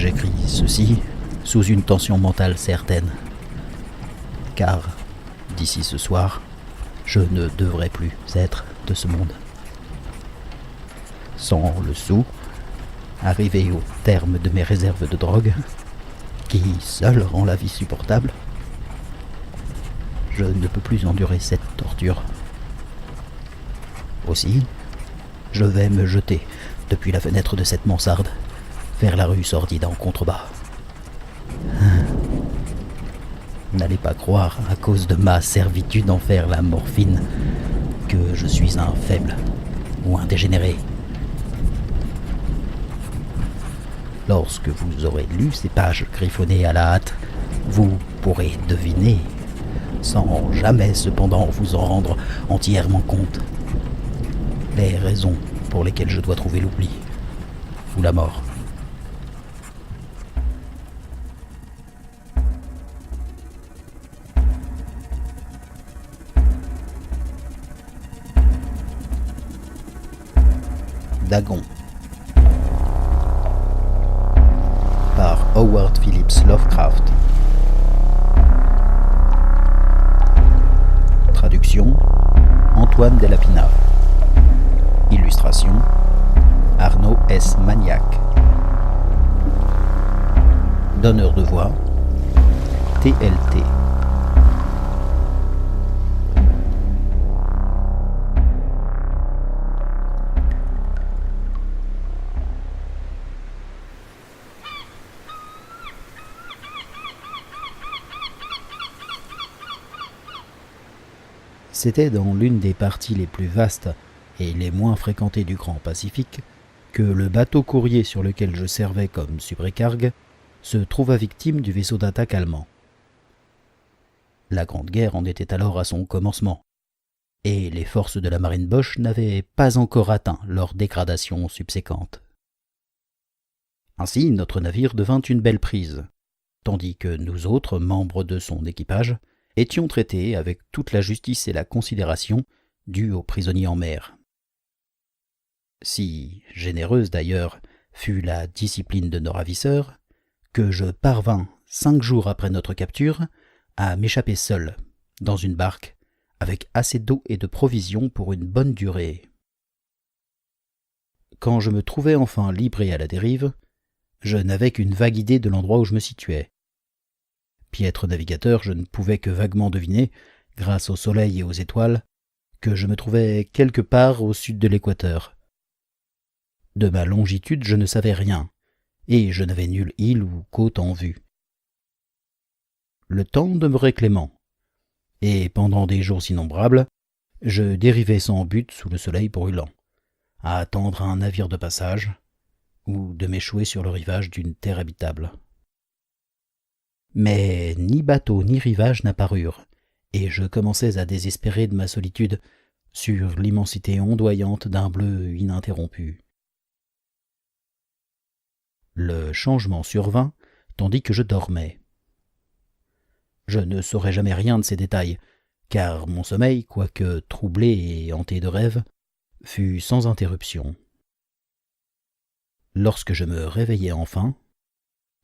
J'écris ceci sous une tension mentale certaine, car d'ici ce soir, je ne devrais plus être de ce monde. Sans le sou, arrivé au terme de mes réserves de drogue, qui seul rend la vie supportable, je ne peux plus endurer cette torture. Aussi, je vais me jeter depuis la fenêtre de cette mansarde vers la rue sordide en contrebas. N'allez pas croire, à cause de ma servitude en faire la morphine, que je suis un faible ou un dégénéré. Lorsque vous aurez lu ces pages griffonnées à la hâte, vous pourrez deviner, sans jamais cependant vous en rendre entièrement compte, les raisons pour lesquelles je dois trouver l'oubli ou la mort. Dagon par Howard Phillips Lovecraft. Traduction Antoine Delapina. Illustration Arnaud S. Magnac. Donneur de voix TLT. C'était dans l'une des parties les plus vastes et les moins fréquentées du Grand Pacifique que le bateau courrier sur lequel je servais comme subrécargue se trouva victime du vaisseau d'attaque allemand. La Grande Guerre en était alors à son commencement, et les forces de la marine Boche n'avaient pas encore atteint leur dégradation subséquente. Ainsi, notre navire devint une belle prise, tandis que nous autres, membres de son équipage, étions traités avec toute la justice et la considération dues aux prisonniers en mer. Si généreuse d'ailleurs fut la discipline de nos ravisseurs, que je parvins, 5 jours après notre capture, à m'échapper seul, dans une barque, avec assez d'eau et de provisions pour une bonne durée. Quand je me trouvai enfin libre et à la dérive, je n'avais qu'une vague idée de l'endroit où je me situais. Piètre navigateur, je ne pouvais que vaguement deviner, grâce au soleil et aux étoiles, que je me trouvais quelque part au sud de l'équateur. De ma longitude, je ne savais rien, et je n'avais nulle île ou côte en vue. Le temps demeurait clément, et pendant des jours innombrables, je dérivais sans but sous le soleil brûlant, à attendre un navire de passage, ou de m'échouer sur le rivage d'une terre habitable. Mais ni bateau ni rivage n'apparurent, et je commençais à désespérer de ma solitude sur l'immensité ondoyante d'un bleu ininterrompu. Le changement survint tandis que je dormais. Je ne saurais jamais rien de ces détails, car mon sommeil, quoique troublé et hanté de rêves, fut sans interruption. Lorsque je me réveillai enfin,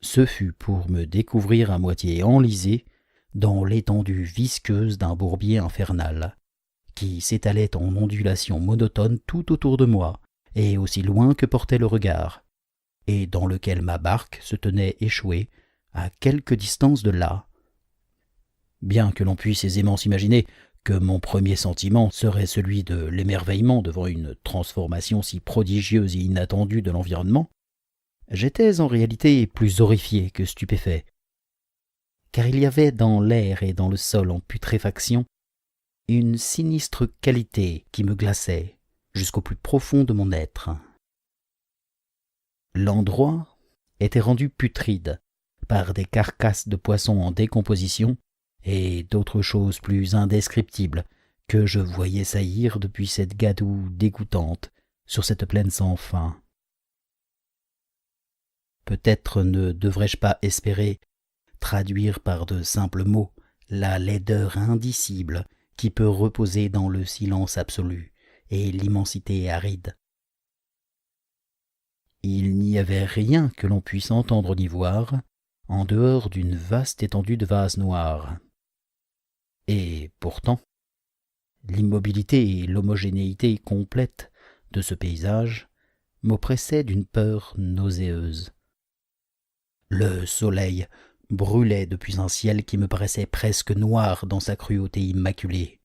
ce fut pour me découvrir à moitié enlisé dans l'étendue visqueuse d'un bourbier infernal, qui s'étalait en ondulations monotones tout autour de moi, et aussi loin que portait le regard, et dans lequel ma barque se tenait échouée à quelque distance de là. Bien que l'on puisse aisément s'imaginer que mon premier sentiment serait celui de l'émerveillement devant une transformation si prodigieuse et inattendue de l'environnement, j'étais en réalité plus horrifié que stupéfait, car il y avait dans l'air et dans le sol en putréfaction une sinistre qualité qui me glaçait jusqu'au plus profond de mon être. L'endroit était rendu putride par des carcasses de poissons en décomposition et d'autres choses plus indescriptibles que je voyais saillir depuis cette gadoue dégoûtante sur cette plaine sans fin. Peut-être ne devrais-je pas espérer traduire par de simples mots la laideur indicible qui peut reposer dans le silence absolu et l'immensité aride. Il n'y avait rien que l'on puisse entendre ni voir, en dehors d'une vaste étendue de vase noir. Et pourtant, l'immobilité et l'homogénéité complète de ce paysage m'oppressaient d'une peur nauséeuse. Le soleil brûlait depuis un ciel qui me paraissait presque noir dans sa cruauté immaculée.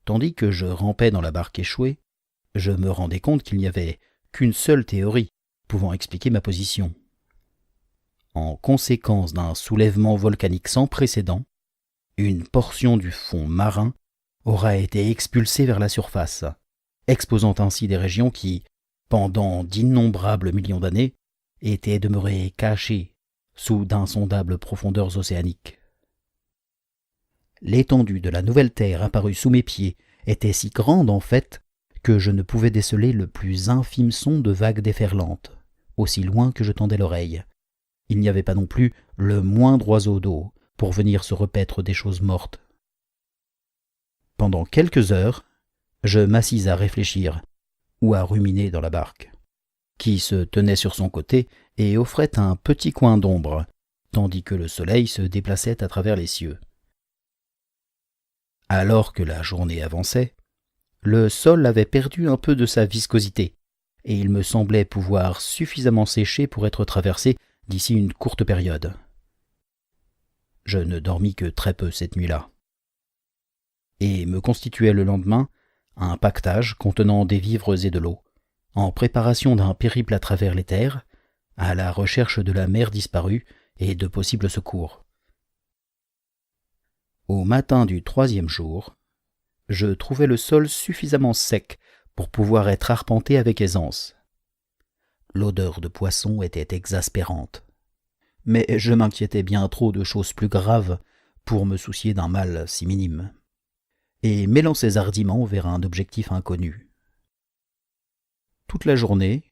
Tandis que je rampais dans la barque échouée, je me rendais compte qu'il n'y avait qu'une seule théorie pouvant expliquer ma position. En conséquence d'un soulèvement volcanique sans précédent, une portion du fond marin aura été expulsée vers la surface, exposant ainsi des régions qui, pendant d'innombrables millions d'années, étaient demeurées cachées sous d'insondables profondeurs océaniques. L'étendue de la nouvelle terre apparue sous mes pieds était si grande en fait que je ne pouvais déceler le plus infime son de vagues déferlantes, aussi loin que je tendais l'oreille. Il n'y avait pas non plus le moindre oiseau d'eau pour venir se repaître des choses mortes. Pendant quelques heures, je m'assis à réfléchir ou à ruminer dans la barque, qui se tenait sur son côté et offrait un petit coin d'ombre, tandis que le soleil se déplaçait à travers les cieux. Alors que la journée avançait, le sol avait perdu un peu de sa viscosité, et il me semblait pouvoir suffisamment sécher pour être traversé d'ici une courte période. Je ne dormis que très peu cette nuit-là, et me constituai le lendemain un pactage contenant des vivres et de l'eau, en préparation d'un périple à travers les terres, à la recherche de la mère disparue et de possibles secours. Au matin du 3e jour, je trouvai le sol suffisamment sec pour pouvoir être arpenté avec aisance. L'odeur de poisson était exaspérante, mais je m'inquiétais bien trop de choses plus graves pour me soucier d'un mal si minime, et m'élançais hardiment vers un objectif inconnu. Toute la journée,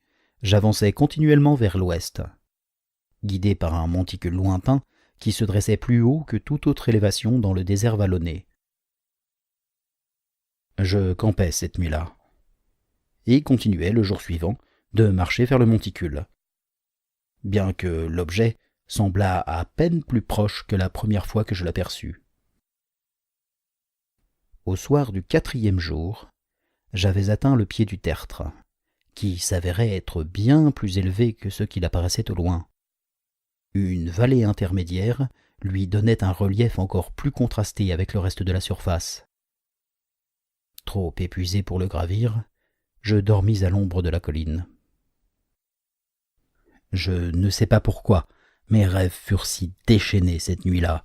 j'avançais continuellement vers l'ouest, guidé par un monticule lointain qui se dressait plus haut que toute autre élévation dans le désert vallonné. Je campais cette nuit-là, et continuais le jour suivant de marcher vers le monticule, bien que l'objet semblât à peine plus proche que la première fois que je l'aperçus. Au soir du 4e jour, j'avais atteint le pied du tertre, qui s'avérait être bien plus élevé que ce qu'il apparaissait au loin. Une vallée intermédiaire lui donnait un relief encore plus contrasté avec le reste de la surface. Trop épuisé pour le gravir, je dormis à l'ombre de la colline. Je ne sais pas pourquoi mes rêves furent si déchaînés cette nuit-là,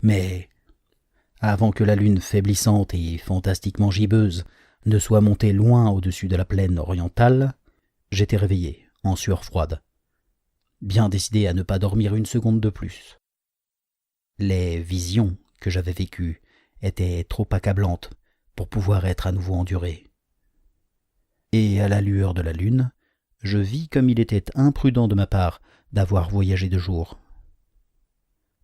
mais avant que la lune faiblissante et fantastiquement gibbeuse ne soit montée loin au-dessus de la plaine orientale, j'étais réveillé, en sueur froide, bien décidé à ne pas dormir une seconde de plus. Les visions que j'avais vécues étaient trop accablantes pour pouvoir être à nouveau endurées. Et à la lueur de la lune, je vis comme il était imprudent de ma part d'avoir voyagé de jour.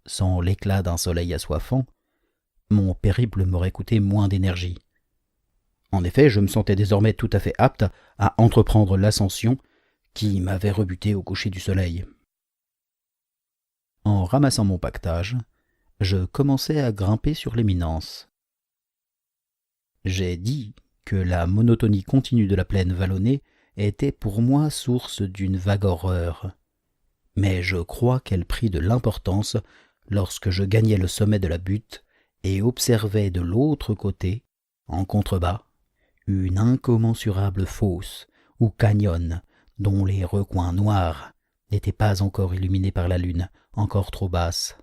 Sans l'éclat d'un soleil assoiffant, mon périple m'aurait coûté moins d'énergie. En effet, je me sentais désormais tout à fait apte à entreprendre l'ascension qui m'avait rebuté au coucher du soleil. En ramassant mon paquetage, je commençai à grimper sur l'éminence. J'ai dit que la monotonie continue de la plaine vallonnée était pour moi source d'une vague horreur, mais je crois qu'elle prit de l'importance lorsque je gagnai le sommet de la butte et observai de l'autre côté, en contrebas, une incommensurable fosse ou canyon dont les recoins noirs n'étaient pas encore illuminés par la lune, encore trop basse.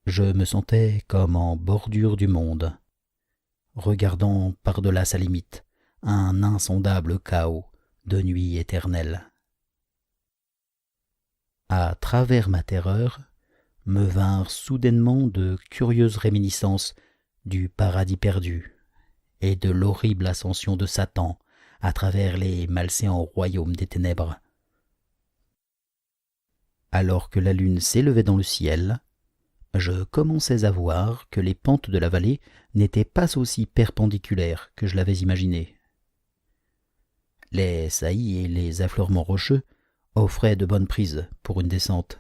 Je me sentais comme en bordure du monde, regardant par-delà sa limite un insondable chaos de nuit éternelle. À travers ma terreur me vinrent soudainement de curieuses réminiscences du paradis perdu et de l'horrible ascension de Satan à travers les malséants royaumes des ténèbres. Alors que la lune s'élevait dans le ciel, je commençais à voir que les pentes de la vallée n'étaient pas aussi perpendiculaires que je l'avais imaginé. Les saillies et les affleurements rocheux offraient de bonnes prises pour une descente,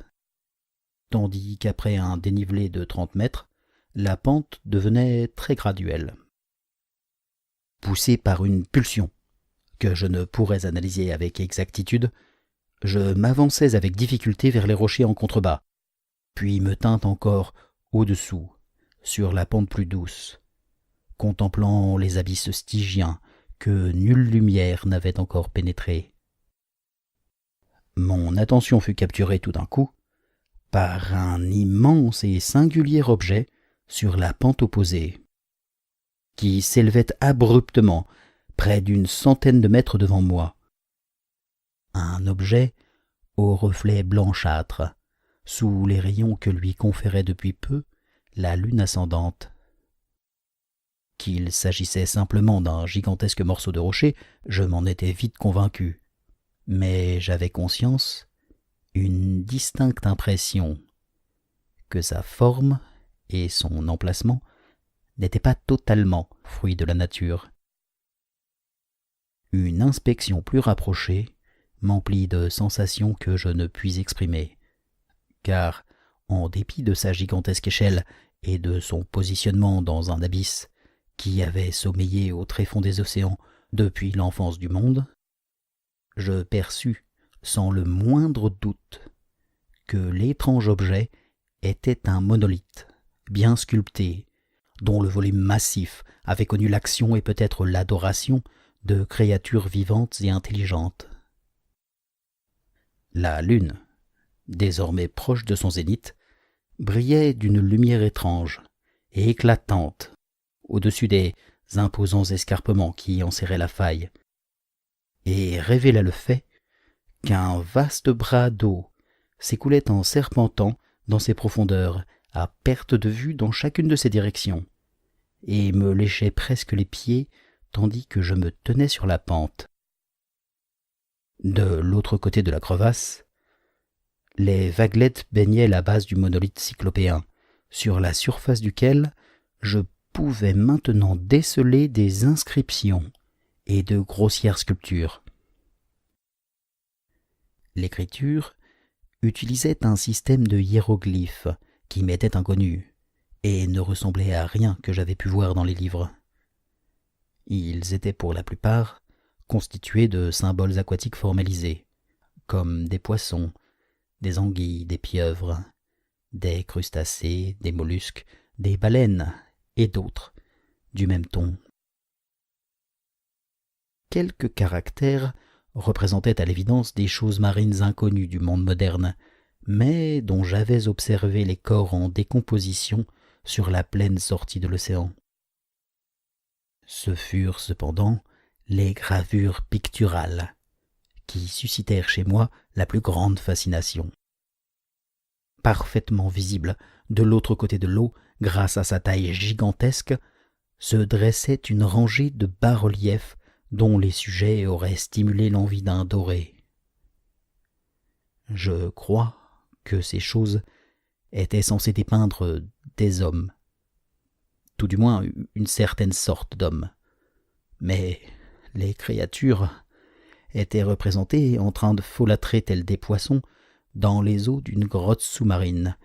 tandis qu'après un dénivelé de 30 mètres, la pente devenait très graduelle. Poussé par une pulsion que je ne pourrais analyser avec exactitude, je m'avançais avec difficulté vers les rochers en contrebas, puis me tins encore au-dessous, sur la pente plus douce, contemplant les abysses stygiens que nulle lumière n'avait encore pénétrés. Mon attention fut capturée tout d'un coup par un immense et singulier objet sur la pente opposée, qui s'élevait abruptement près d'une centaine de mètres devant moi. Un objet au reflet blanchâtre, sous les rayons que lui conférait depuis peu la lune ascendante. Qu'il s'agissait simplement d'un gigantesque morceau de rocher, je m'en étais vite convaincu, mais j'avais conscience, une distincte impression, que sa forme et son emplacement n'étaient pas totalement fruits de la nature. Une inspection plus rapprochée m'emplit de sensations que je ne puis exprimer, car, en dépit de sa gigantesque échelle et de son positionnement dans un abysse qui avait sommeillé au tréfonds des océans depuis l'enfance du monde, je perçus, sans le moindre doute, que l'étrange objet était un monolithe, bien sculpté, dont le volume massif avait connu l'action et peut-être l'adoration de créatures vivantes et intelligentes. La lune, désormais proche de son zénith, brillait d'une lumière étrange et éclatante au-dessus des imposants escarpements qui enserraient la faille, et révéla le fait qu'un vaste bras d'eau s'écoulait en serpentant dans ses profondeurs, à perte de vue dans chacune de ses directions, et me léchait presque les pieds tandis que je me tenais sur la pente. De l'autre côté de la crevasse, les vaguelettes baignaient la base du monolithe cyclopéen, sur la surface duquel je pouvais maintenant déceler des inscriptions et de grossières sculptures. L'écriture utilisait un système de hiéroglyphes qui m'était inconnu et ne ressemblait à rien que j'avais pu voir dans les livres. Ils étaient pour la plupart constitués de symboles aquatiques formalisés, comme des poissons, des anguilles, des pieuvres, des crustacés, des mollusques, des baleines et d'autres, du même ton. Quelques caractères représentaient à l'évidence des choses marines inconnues du monde moderne, mais dont j'avais observé les corps en décomposition sur la plaine sortie de l'océan. Ce furent cependant les gravures picturales, qui suscitèrent chez moi la plus grande fascination. Parfaitement visible de l'autre côté de l'eau, grâce à sa taille gigantesque, se dressait une rangée de bas-reliefs dont les sujets auraient stimulé l'envie d'un doré. Je crois que ces choses étaient censées dépeindre des hommes, tout du moins une certaine sorte d'hommes, mais les créatures étaient représentées en train de folâtrer tels des poissons dans les eaux d'une grotte sous-marine,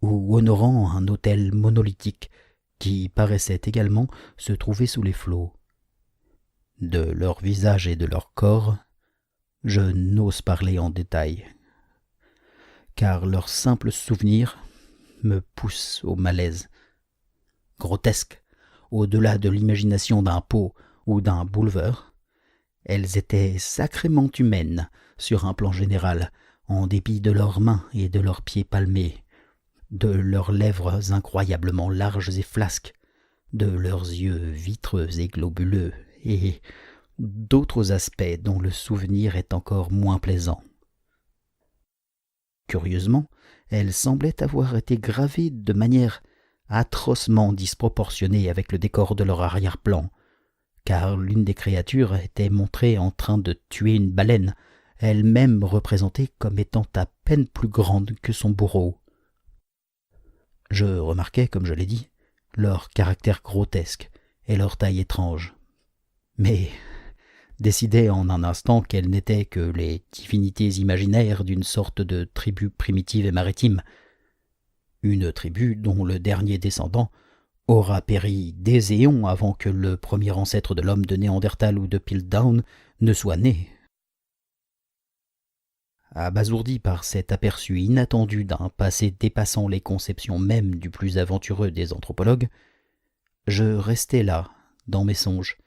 ou honorant un autel monolithique qui paraissait également se trouver sous les flots. De leur visage et de leur corps, je n'ose parler en détail, car leur simple souvenir me pousse au malaise. Grotesques, au-delà de l'imagination d'un Poe ou d'un Bulwer, elles étaient sacrément humaines sur un plan général, en dépit de leurs mains et de leurs pieds palmés, de leurs lèvres incroyablement larges et flasques, de leurs yeux vitreux et globuleux, et d'autres aspects dont le souvenir est encore moins plaisant. Curieusement, elles semblaient avoir été gravées de manière atrocement disproportionnée avec le décor de leur arrière-plan, car l'une des créatures était montrée en train de tuer une baleine, elle-même représentée comme étant à peine plus grande que son bourreau. Je remarquai, comme je l'ai dit, leur caractère grotesque et leur taille étrange. Mais décidai en un instant qu'elles n'étaient que les divinités imaginaires d'une sorte de tribu primitive et maritime, une tribu dont le dernier descendant aura péri des éons avant que le premier ancêtre de l'homme de Néandertal ou de Piltdown ne soit né. Abasourdi par cet aperçu inattendu d'un passé dépassant les conceptions mêmes du plus aventureux des anthropologues, je restai là, dans mes songes,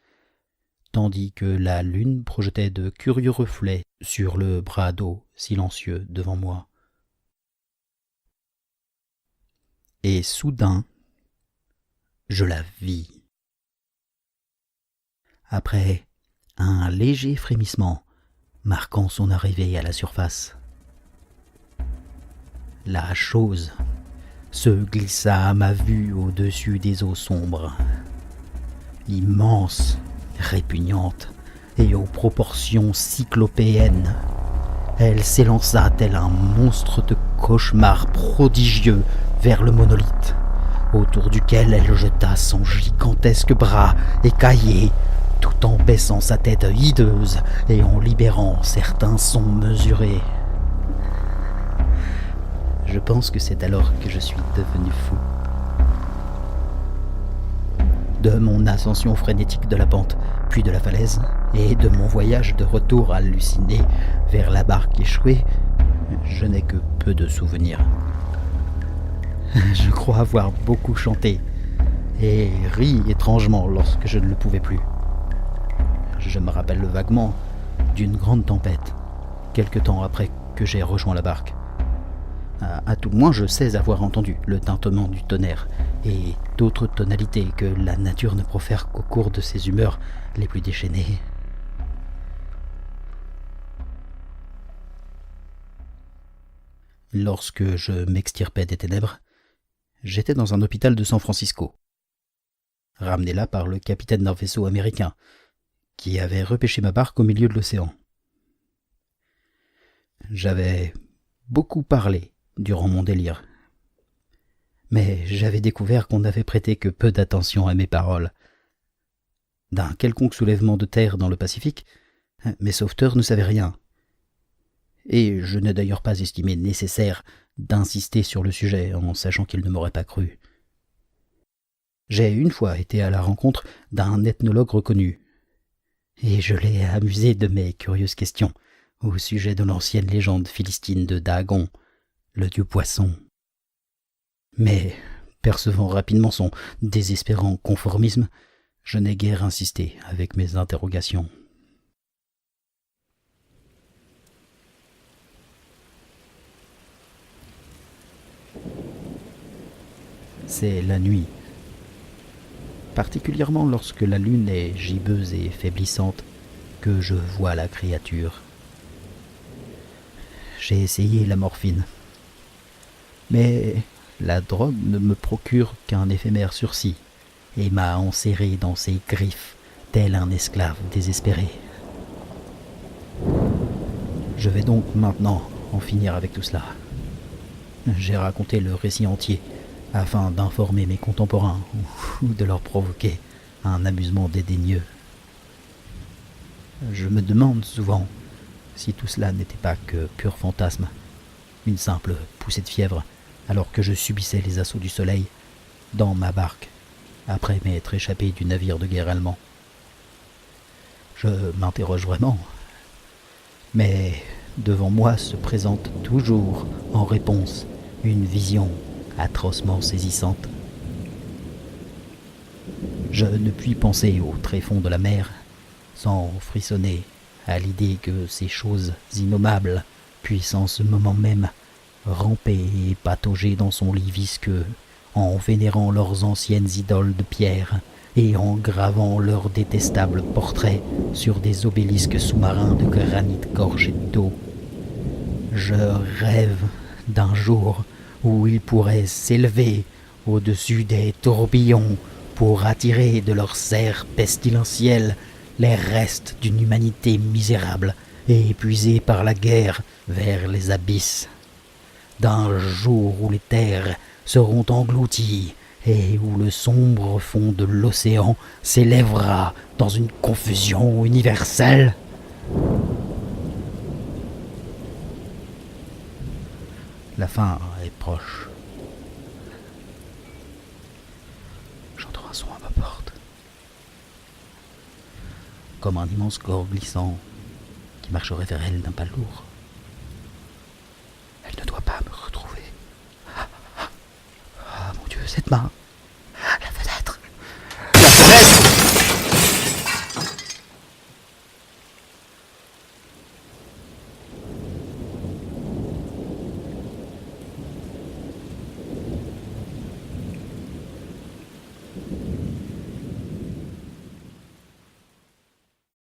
tandis que la lune projetait de curieux reflets sur le bras d'eau silencieux devant moi. Et soudain, je la vis. Après un léger frémissement marquant son arrivée à la surface, la chose se glissa à ma vue au-dessus des eaux sombres, immense, répugnante et aux proportions cyclopéennes. Elle s'élança tel un monstre de cauchemar prodigieux vers le monolithe, autour duquel elle jeta son gigantesque bras écaillé, tout en baissant sa tête hideuse et en libérant certains sons mesurés. Je pense que c'est alors que je suis devenu fou. De mon ascension frénétique de la pente, puis de la falaise, et de mon voyage de retour halluciné vers la barque échouée, je n'ai que peu de souvenirs. Je crois avoir beaucoup chanté, et ri étrangement lorsque je ne le pouvais plus. Je me rappelle vaguement d'une grande tempête, quelque temps après que j'ai rejoint la barque. À tout le moins, je sais avoir entendu le tintement du tonnerre et d'autres tonalités que la nature ne profère qu'au cours de ses humeurs les plus déchaînées. Lorsque je m'extirpai des ténèbres, j'étais dans un hôpital de San Francisco, ramené là par le capitaine d'un vaisseau américain qui avait repêché ma barque au milieu de l'océan. J'avais beaucoup parlé durant mon délire, mais j'avais découvert qu'on n'avait prêté que peu d'attention à mes paroles. D'un quelconque soulèvement de terre dans le Pacifique, mes sauveteurs ne savaient rien, et je n'ai d'ailleurs pas estimé nécessaire d'insister sur le sujet en sachant qu'ils ne m'auraient pas cru. J'ai une fois été à la rencontre d'un ethnologue reconnu, et je l'ai amusé de mes curieuses questions au sujet de l'ancienne légende philistine de Dagon, le dieu poisson. Mais, percevant rapidement son désespérant conformisme, je n'ai guère insisté avec mes interrogations. C'est la nuit, particulièrement lorsque la lune est gibbeuse et faiblissante, que je vois la créature. J'ai essayé la morphine, mais la drogue ne me procure qu'un éphémère sursis et m'a enserré dans ses griffes tel un esclave désespéré. Je vais donc maintenant en finir avec tout cela. J'ai raconté le récit entier afin d'informer mes contemporains ou de leur provoquer un amusement dédaigneux. Je me demande souvent si tout cela n'était pas que pur fantasme, une simple poussée de fièvre alors que je subissais les assauts du soleil dans ma barque après m'être échappé du navire de guerre allemand. Je m'interroge vraiment, mais devant moi se présente toujours en réponse une vision atrocement saisissante. Je ne puis penser au tréfonds de la mer sans frissonner à l'idée que ces choses innommables puissent en ce moment même ramper et patauger dans son lit visqueux en vénérant leurs anciennes idoles de pierre et en gravant leurs détestables portraits sur des obélisques sous-marins de granit gorgés d'eau. Je rêve d'un jour où ils pourraient s'élever au-dessus des tourbillons pour attirer de leurs serres pestilentielles les restes d'une humanité misérable et épuisée par la guerre vers les abysses. D'un jour où les terres seront englouties et où le sombre fond de l'océan s'élèvera dans une confusion universelle. La fin est proche. J'entends un son à ma porte, comme un immense corps glissant qui marcherait vers elle d'un pas lourd. Elle ne doit pas me retrouver. Ah mon Dieu, cette main!